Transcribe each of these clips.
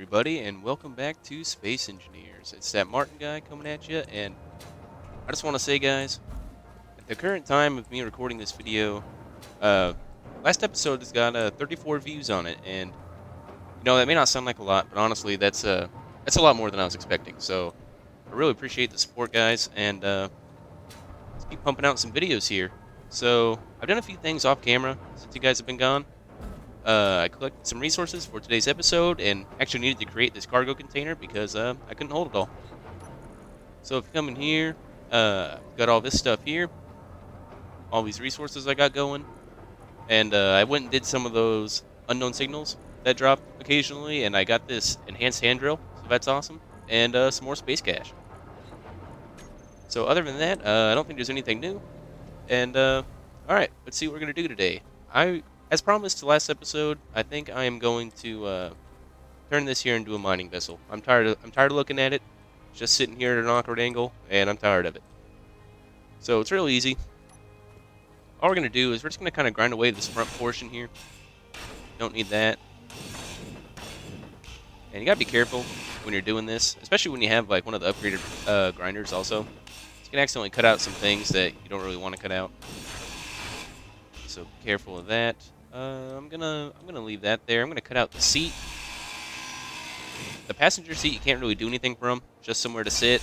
everybody, and welcome back to Space Engineers. It's that Martin guy coming at you, and I just want to say, guys, at the current time of me recording this video, uh, last episode has got 34 views on it, and that may not sound like a lot, but honestly, that's a lot more than I was expecting. So I really appreciate the support, guys, and let's keep pumping out some videos here. So I've done a few things off camera since you guys have been gone. I collected some resources for today's episode and actually needed to create this cargo container because I couldn't hold it all. So if you come in here, I've got all this stuff here, all these resources I got going, and I went and did some of those unknown signals that drop occasionally, and I got this enhanced hand drill, so that's awesome, and some more space cache. So other than that, I don't think there's anything new, and alright, let's see what we're going to do today. As promised to last episode, I think I am going to turn this here into a mining vessel. I'm tired of looking at it, just sitting here at an awkward angle, and I'm tired of it. So it's real easy. All we're gonna do is we're just gonna kind of grind away this front portion here. Don't need that, and you gotta be careful when you're doing this, especially when you have like one of the upgraded grinders. Also, you can accidentally cut out some things that you don't really want to cut out. So be careful of that. I'm gonna leave that there. I'm gonna cut out the seat. The passenger seat, you can't really do anything from. Just somewhere to sit.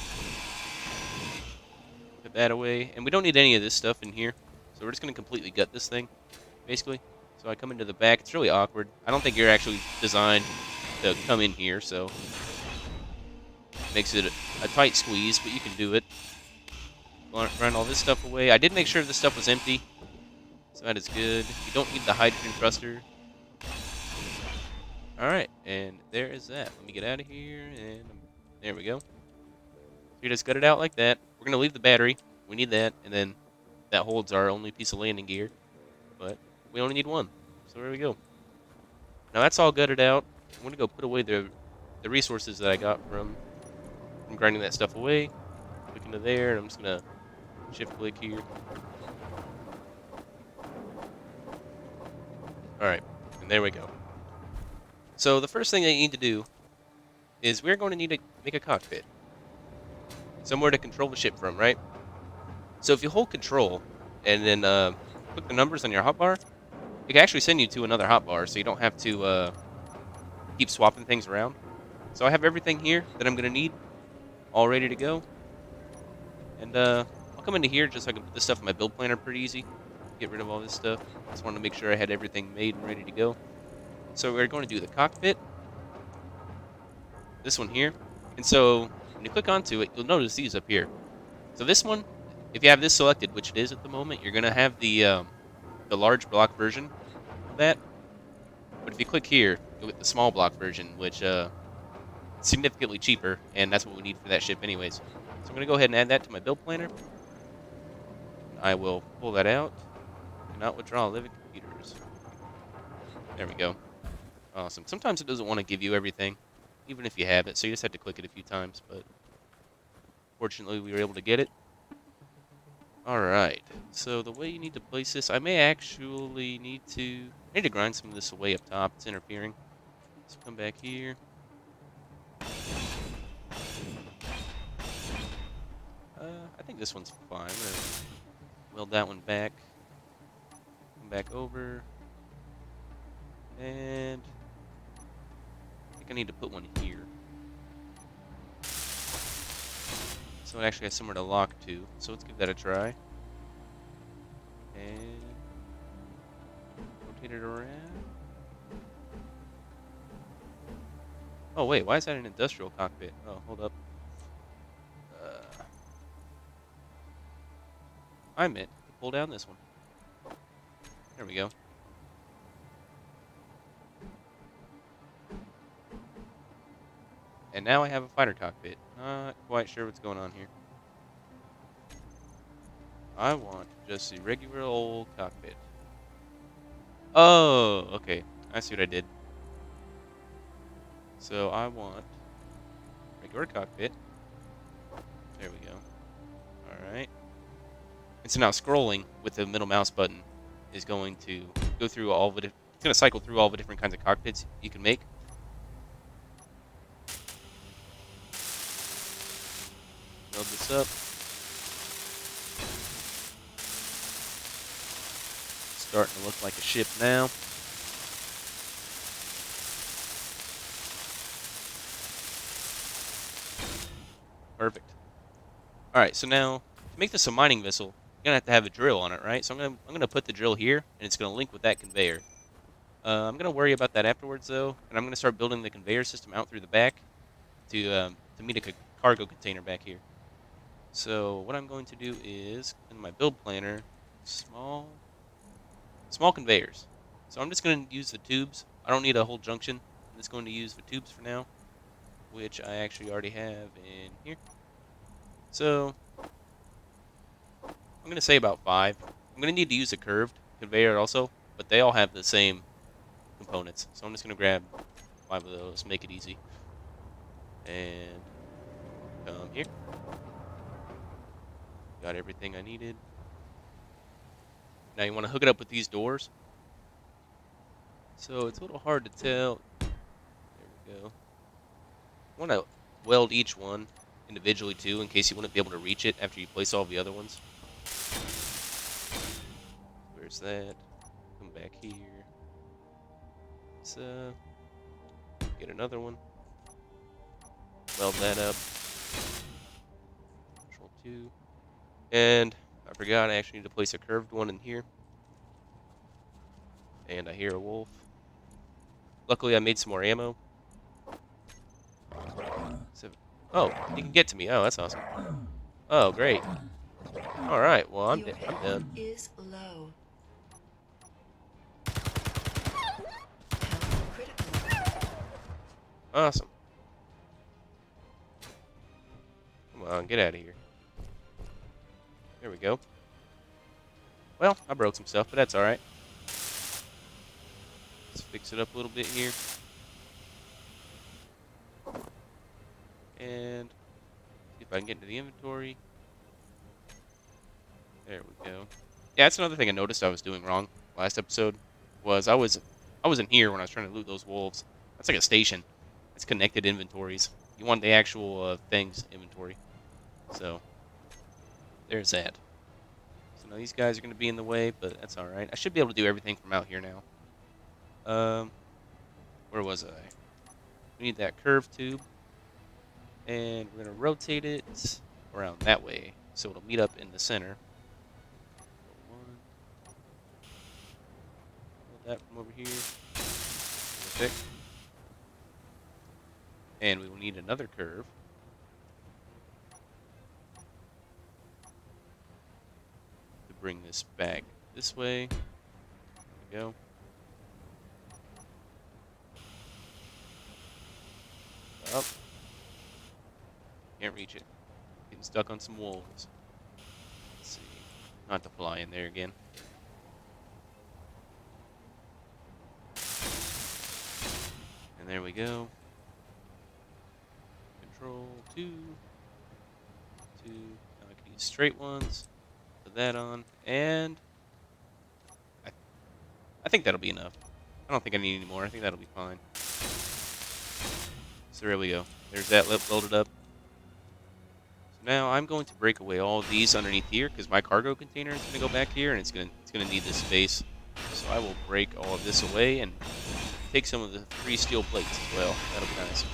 Put that away. And we don't need any of this stuff in here. So we're just going to completely gut this thing, basically. So I come into the back. It's really awkward. I don't think you're actually designed to come in here, so makes it a tight squeeze, but you can do it. Grind all this stuff away. I did make sure this stuff was empty, so that is good. You don't need the hydrogen thruster. Alright, and there is that. Let me get out of here, and there we go. So you just gut it out like that. We're going to leave the battery. We need that, and then that holds our only piece of landing gear. But we only need one, so there we go. Now that's all gutted out. I'm going to go put away the resources that I got from grinding that stuff away. Click into there, and I'm just going to shift-click here. Alright, and there we go. So the first thing that you need to do is we're going to need to make a cockpit. Somewhere to control the ship from, right? So if you hold control and then click the numbers on your hotbar, it can actually send you to another hotbar, so you don't have to keep swapping things around. So I have everything here that I'm going to need all ready to go. And I'll come into here just so I can put this stuff in my build planner pretty easy. Get rid of all this stuff. Just wanted to make sure I had everything made and ready to go. So we're going to do the cockpit. This one here. And so when you click onto it, you'll notice these up here. So this one, if you have this selected, which it is at the moment, you're going to have the large block version of that. But if you click here, you'll get the small block version, which is significantly cheaper, and that's what we need for that ship anyways. So I'm going to go ahead and add that to my build planner. I will pull that out. Do not withdraw living computers. There we go. Awesome. Sometimes it doesn't want to give you everything, even if you have it, so you just have to click it a few times, but fortunately we were able to get it. Alright, so the way you need to place this, I may actually need to grind some of this away up top. It's interfering. So come back here. I think this one's fine. I'm going to weld that one back. Come back over. And I think I need to put one here. So it actually has somewhere to lock to. So let's give that a try. And rotate it around. Oh wait, why is that an industrial cockpit? Oh, hold up. I meant to pull down this one. There we go. And now I have a fighter cockpit. Not quite sure what's going on here. I want just a regular old cockpit. Oh, okay. I see what I did. So I want regular cockpit. There we go. Alright. And so now scrolling with the middle mouse button is going to go through all the it's going to cycle through all the different kinds of cockpits you can make. Build this up. Starting to look like a ship now. Perfect. All right, so now to make this a mining vessel, you're gonna have to have a drill on it, right? So I'm gonna put the drill here, and it's gonna link with that conveyor. I'm gonna worry about that afterwards though, and I'm gonna start building the conveyor system out through the back to meet a cargo container back here. So what I'm going to do is in my build planner, small conveyors. So I'm just going to use the tubes. I don't need a whole junction. I'm just going to use the tubes for now, which I actually already have in here. So I'm going to say about 5. I'm going to need to use a curved conveyor also, but they all have the same components. So I'm just going to grab 5 of those, make it easy. And come here. Got everything I needed. Now you want to hook it up with these doors. So it's a little hard to tell. There we go. I want to weld each one individually too, in case you wouldn't be able to reach it after you place all the other ones. Where's that? Come back here. Let's get another one. Weld that up. Control 2. And I forgot I actually need to place a curved one in here. And I hear a wolf. Luckily I made some more ammo. So, oh, he can get to me. Oh, that's awesome. Oh, great. All right. Well, I'm done. Is low. Awesome. Come on, get out of here. There we go. Well, I broke some stuff, but that's all right. Let's fix it up a little bit here. And see if I can get into the inventory. There we go. Yeah, that's another thing I noticed I was doing wrong last episode. Was I wasn't here when I was trying to loot those wolves. That's like a station. It's connected inventories. You want the actual things inventory. So there's that. So now these guys are going to be in the way, but that's all right. I should be able to do everything from out here now. Where was I? We need that curved tube, and we're going to rotate it around that way, so it'll meet up in the center. One. Pull that from over here. Perfect. And we will need another curve. To bring this back this way. There we go. Up. Can't reach it. Getting stuck on some wolves. Let's see. Not to fly in there again. And there we go. Control 2. Now I can use straight ones. Put that on. And I think that'll be enough. I don't think I need any more. I think that'll be fine. So there we go. There's that lip loaded up. So now I'm going to break away all of these underneath here because my cargo container is going to go back here and it's going to need this space. So I will break all of this away and take some of the 3 steel plates as well. That'll be nice.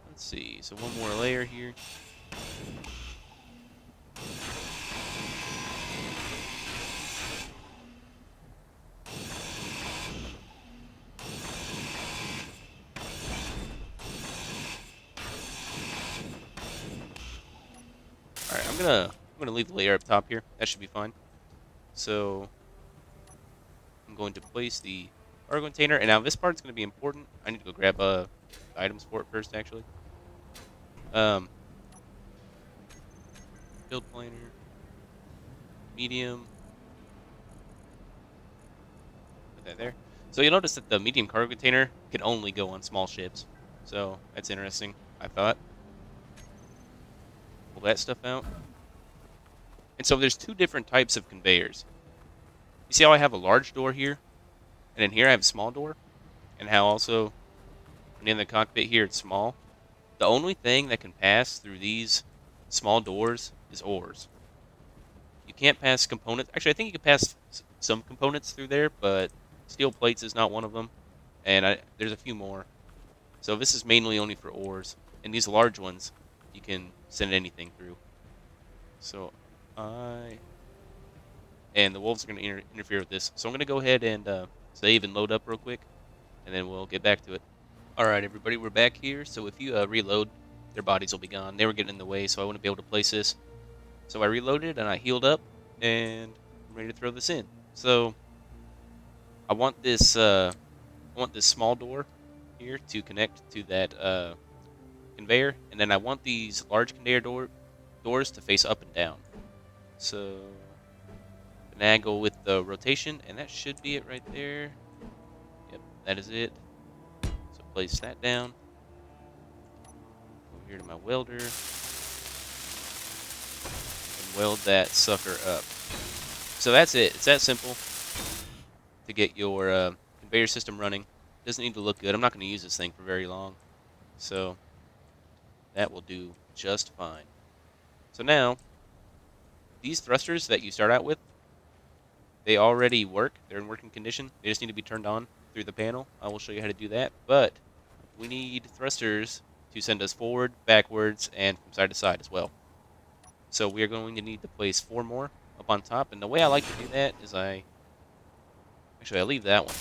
Let's see. So one more layer here. Alright, I'm gonna leave the layer up top here. That should be fine. So I'm going to place the cargo container, and now this part's gonna be important. I need to go grab items for it first, actually. Build planner, medium. Put that there. So you'll notice that the medium cargo container can only go on small ships. So that's interesting, I thought. Pull that stuff out. And so there's 2 different types of conveyors. You see how I have a large door here? And in here I have a small door? And how also When in the cockpit here, it's small. The only thing that can pass through these small doors is ores. You can't pass components. Actually, I think you can pass some components through there, but steel plates is not one of them. And there's a few more. So this is mainly only for ores. And these large ones, you can send anything through. So and the wolves are going to interfere with this. So I'm going to go ahead and save and load up real quick, and then we'll get back to it. All right, everybody, we're back here. So if you reload, their bodies will be gone. They were getting in the way, so I wouldn't be able to place this. So I reloaded and I healed up, and I'm ready to throw this in. So I want this small door here to connect to that conveyor, and then I want these large conveyor doors to face up and down. So finagle with the rotation, and that should be it right there. Yep, that is it. So place that down. Over here to my welder, and weld that sucker up. So that's it. It's that simple to get your conveyor system running. Doesn't need to look good. I'm not going to use this thing for very long, so that will do just fine. So now, these thrusters that you start out with, they already work. They're in working condition. They just need to be turned on through the panel. I will show you how to do that. But we need thrusters to send us forward, backwards, and from side to side as well. So we are going to need to place 4 more up on top. And the way I like to do that is I leave that one.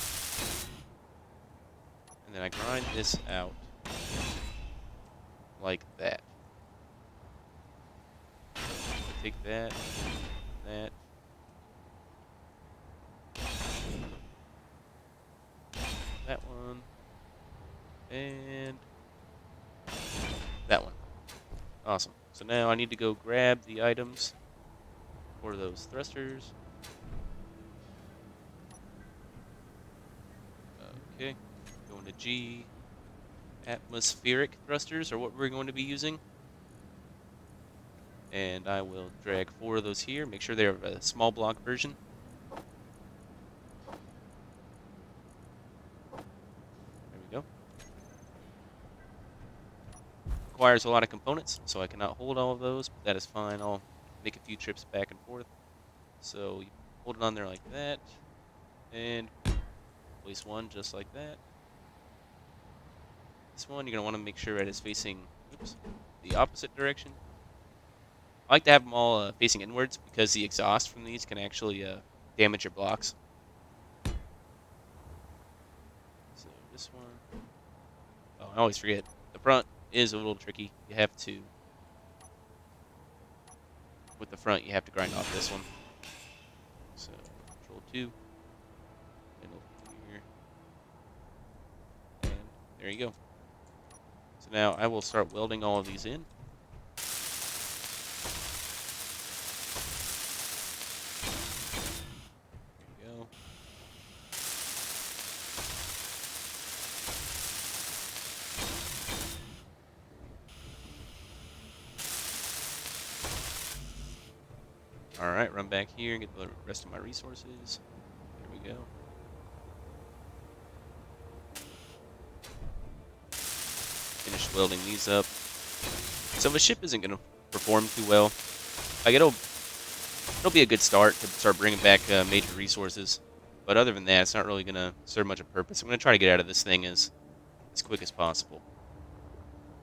And then I grind this out like that. Take that, that one, and that one. Awesome. So now I need to go grab the items for those thrusters. Okay, going to G. Atmospheric thrusters are what we're going to be using. And I will drag 4 of those here. Make sure they're a small block version. There we go. Requires a lot of components, so I cannot hold all of those, but that is fine. I'll make a few trips back and forth. So you hold it on there like that, and place one just like that. This one, you're going to want to make sure it is facing the opposite direction. I like to have them all facing inwards because the exhaust from these can actually damage your blocks. So this one, oh, I always forget. The front is a little tricky. You have to, with the front, you have to grind off this one. So Control 2, and over here, and there you go. So now I will start welding all of these in. There you go. Alright, run back here and get the rest of my resources. There we go. Finished welding these up. So the ship isn't going to perform too well. Like it'll be a good start to start bringing back major resources. But other than that, it's not really going to serve much of a purpose. I'm going to try to get out of this thing as quick as possible.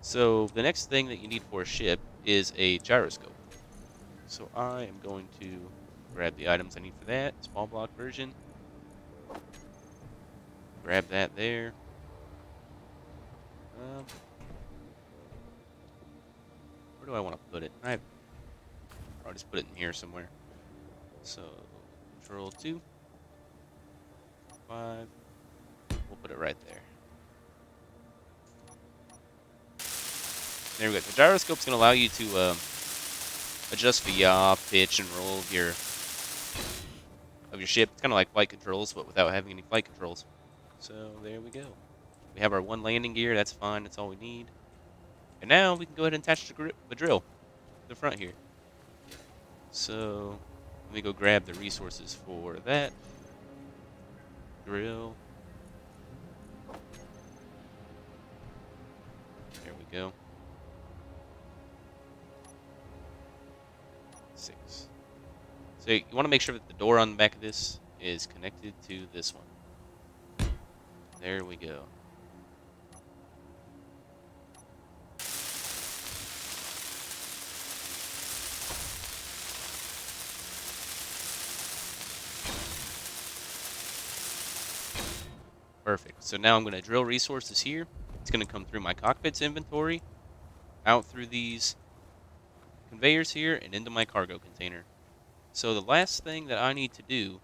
So the next thing that you need for a ship is a gyroscope. So I am going to grab the items I need for that. Small block version. Grab that there. Where do I want to put it? I'll just put it in here somewhere. So Control 2. 5. We'll put it right there. There we go. The gyroscope's going to allow you to adjust the yaw, pitch, and roll of your ship. It's kind of like flight controls, but without having any flight controls. So there we go. We have our 1 landing gear. That's fine. That's all we need. And now we can go ahead and attach the drill to the front here. So let me go grab the resources for that. Drill. There we go. 6. So you want to make sure that the door on the back of this is connected to this one. There we go. Perfect. So now I'm going to drill resources here. It's going to come through my cockpit's inventory, out through these conveyors here, and into my cargo container. So the last thing that I need to do,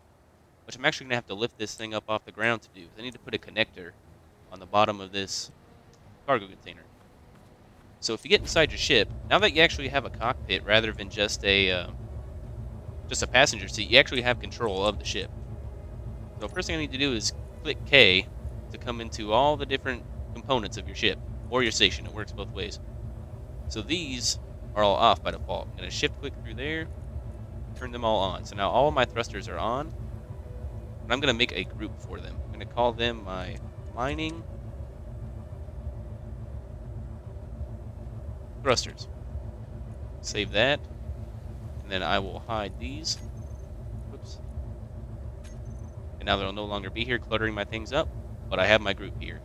which I'm actually going to have to lift this thing up off the ground to do, is I need to put a connector on the bottom of this cargo container. So if you get inside your ship, now that you actually have a cockpit rather than just a passenger seat, you actually have control of the ship. So the first thing I need to do is click K to come into all the different components of your ship, or your station. It works both ways. So these are all off by default. I'm going to shift click through there, turn them all on. So now all of my thrusters are on, and I'm going to make a group for them. I'm going to call them my mining thrusters. Save that, and then I will hide these. Whoops. And now they'll no longer be here cluttering my things up, but I have my group here.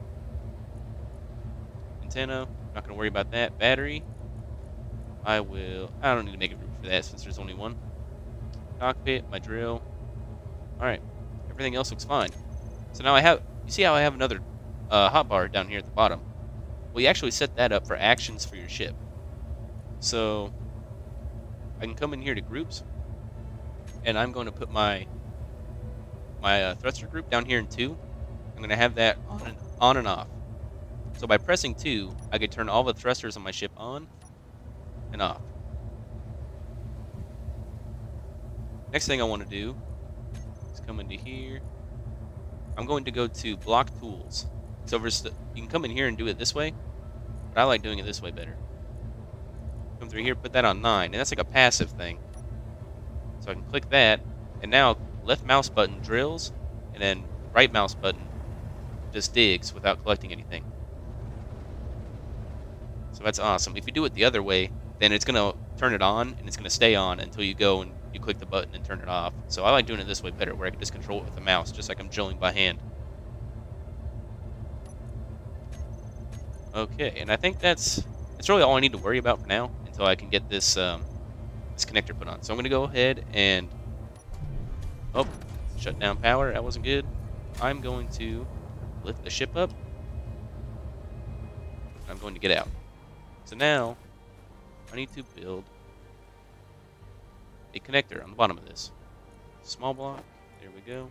Antenna, not going to worry about that. Battery, I don't need to make a group for that since there's only one. Cockpit, my drill. Alright, everything else looks fine. So now you see how I have another hotbar down here at the bottom? Well, you actually set that up for actions for your ship. So I can come in here to groups, and I'm going to put my thruster group down here in 2. I'm going to have that on and off. So by pressing 2, I can turn all the thrusters on my ship on and off. Next thing I want to do is come into here. I'm going to go to block tools. So you can come in here and do it this way, but I like doing it this way better. Come through here, put that on 9, and that's like a passive thing. So I can click that, and now left mouse button drills, and then right mouse button just digs without collecting anything. So that's awesome. If you do it the other way, then it's going to turn it on, and it's going to stay on until you go and you click the button and turn it off. So I like doing it this way better, where I can just control it with the mouse, just like I'm drilling by hand. Okay, and I think that's really all I need to worry about for now until I can get this this connector put on. So I'm going to go ahead and shut down power. That wasn't good. I'm going to lift the ship up. I'm going to get out. So now I need to build a connector on the bottom of this. Small block. There we go.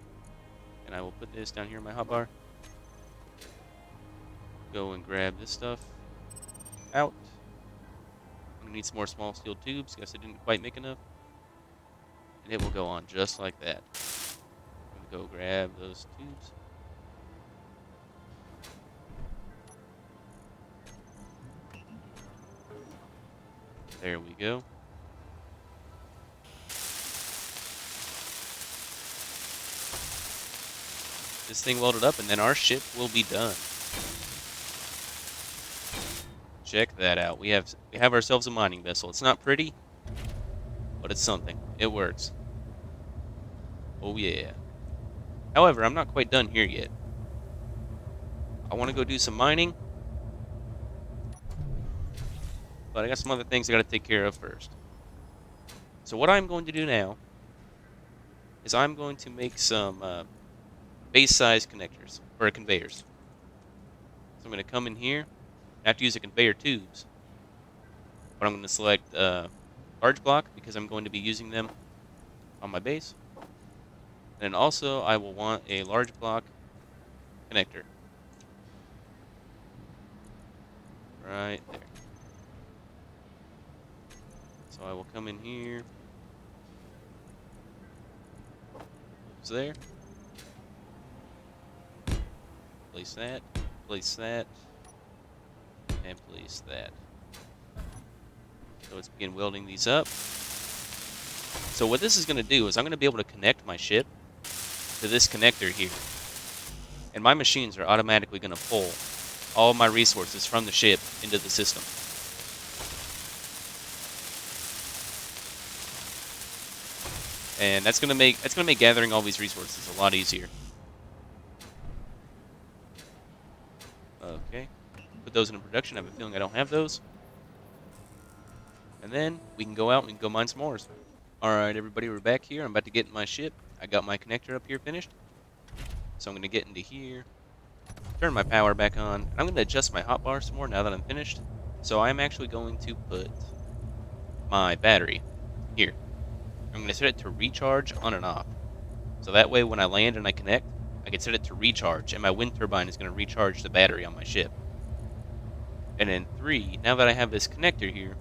And I will put this down here in my hotbar. Go and grab this stuff out. I'm going to need some more small steel tubes. Guess I didn't quite make enough. And it will go on just like that. I'm going to go grab those tubes. There we go. This thing welded up, and then our ship will be done. Check that out. We have ourselves a mining vessel. It's not pretty, but it's something. It works. Oh yeah. However, I'm not quite done here yet. I want to go do some mining, but I got some other things I got to take care of first. So what I'm going to do now is I'm going to make some base-size connectors, or conveyors. So I'm going to come in here. I have to use the conveyor tubes, but I'm going to select large block because I'm going to be using them on my base. And also, I will want a large block connector. Right there. So I will come in here. It's there. Place that, and place that. So let's begin welding these up. So what this is going to do is I'm going to be able to connect my ship to this connector here. And my machines are automatically going to pull all my resources from the ship into the system. And that's gonna make gathering all these resources a lot easier. Okay. Put those into production. I have a feeling I don't have those. And then we can go out and we can go mine some ores. Alright, everybody, we're back here. I'm about to get in my ship. I got my connector up here finished. So I'm going to get into here, turn my power back on. I'm going to adjust my hotbar some more now that I'm finished. So I'm actually going to put my battery here. I'm going to set it to recharge on and off. So that way when I land and I connect, I can set it to recharge, and my wind turbine is going to recharge the battery on my ship. And then 3, now that I have this connector here,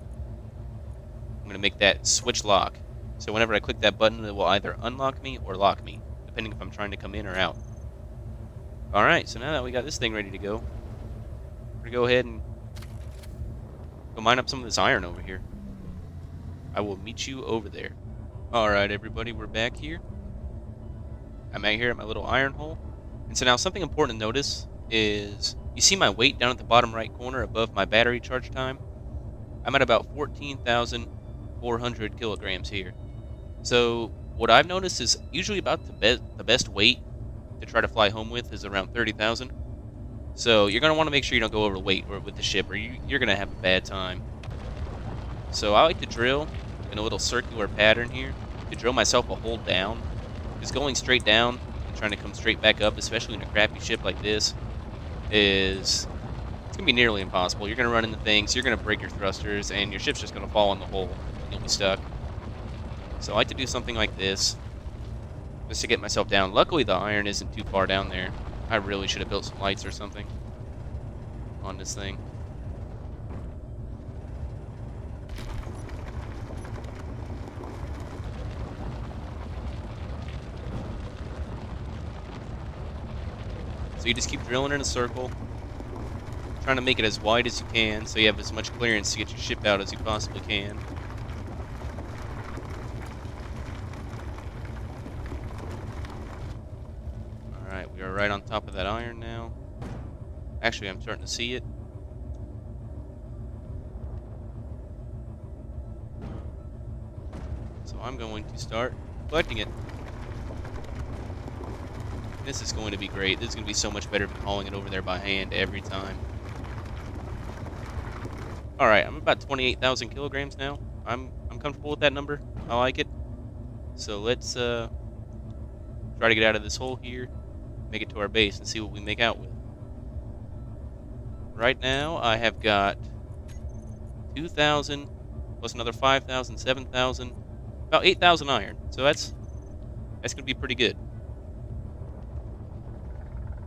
I'm going to make that switch lock. So whenever I click that button, it will either unlock me or lock me, depending if I'm trying to come in or out. Alright, so now that we got this thing ready to go, we're going to go ahead and go mine up some of this iron over here. I will meet you over there. Alright, everybody, we're back here. I'm out here at my little iron hole. And so now something important to notice is, you see my weight down at the bottom right corner above my battery charge time? I'm at about 14,400 kilograms here. So what I've noticed is usually about the best weight to try to fly home with is around 30,000. So you're going to want to make sure you don't go over weight with the ship, or you're going to have a bad time. So I like to drill in a little circular pattern here to drill myself a hole down. Because going straight down and trying to come straight back up, especially in a crappy ship like this, it's going to be nearly impossible. You're going to run into things, you're going to break your thrusters, and your ship's just going to fall in the hole. You'll be stuck. So I like to do something like this, just to get myself down. Luckily, the iron isn't too far down there. I really should have built some lights or something on this thing. So you just keep drilling in a circle, trying to make it as wide as you can so you have as much clearance to get your ship out as you possibly can. Alright, we are right on top of that iron now. Actually, I'm starting to see it. So I'm going to start collecting it. This is going to be great. This is going to be so much better than hauling it over there by hand every time. Alright, I'm about 28,000 kilograms now. I'm comfortable with that number. I like it. So let's try to get out of this hole here, make it to our base, and see what we make out with. Right now, I have got 2,000 plus another 5,000, 7,000, about 8,000 iron. So that's going to be pretty good.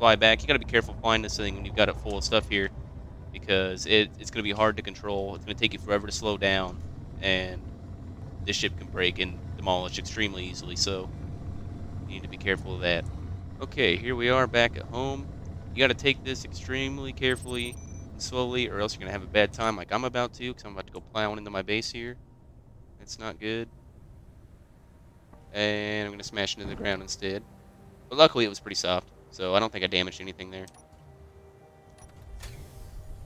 Fly back. You got to be careful flying this thing when you've got it full of stuff here, because it's going to be hard to control. It's going to take you forever to slow down, and this ship can break and demolish extremely easily, so you need to be careful of that. Okay, here we are back at home. You got to take this extremely carefully and slowly, or else you're going to have a bad time like I'm about to, because I'm about to go plowing into my base here. It's not good. And I'm going to smash into the ground instead. But luckily it was pretty soft, so I don't think I damaged anything there.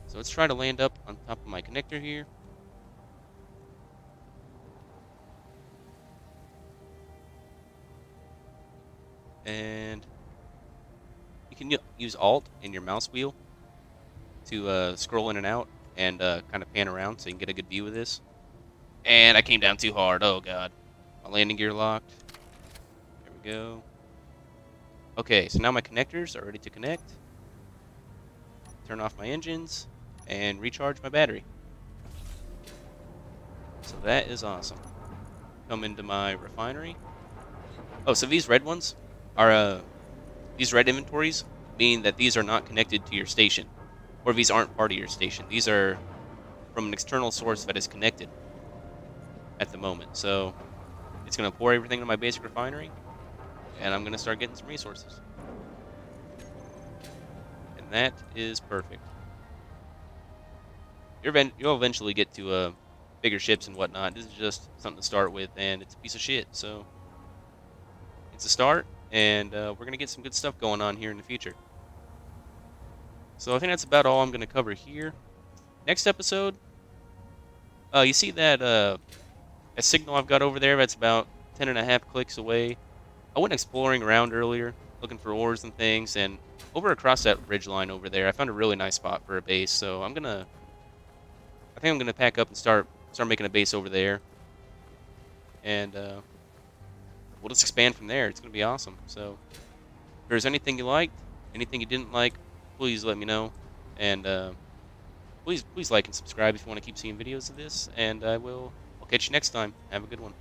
So let's try to land up on top of my connector here. And you can use Alt in your mouse wheel to scroll in and out and kind of pan around so you can get a good view of this. And I came down too hard. Oh, God. My landing gear locked. There we go. Okay, so now my connectors are ready to connect. Turn off my engines and recharge my battery. So that is awesome. Come into my refinery. Oh, so these red ones are, these red inventories mean that these are not connected to your station, or these aren't part of your station. These are from an external source that is connected at the moment. So it's going to pour everything into my basic refinery, and I'm going to start getting some resources. And that is perfect. You'll eventually get to bigger ships and whatnot. This is just something to start with, and it's a piece of shit. So it's a start, and we're going to get some good stuff going on here in the future. So I think that's about all I'm going to cover here. Next episode, you see that a signal I've got over there that's about 10.5 clicks away. I went exploring around earlier, looking for ores and things, and over across that ridge line over there, I found a really nice spot for a base. So I think I'm gonna pack up and start making a base over there, and we'll just expand from there. It's gonna be awesome. So if there's anything you liked, anything you didn't like, please let me know, and please like and subscribe if you want to keep seeing videos of this. And I'll catch you next time. Have a good one.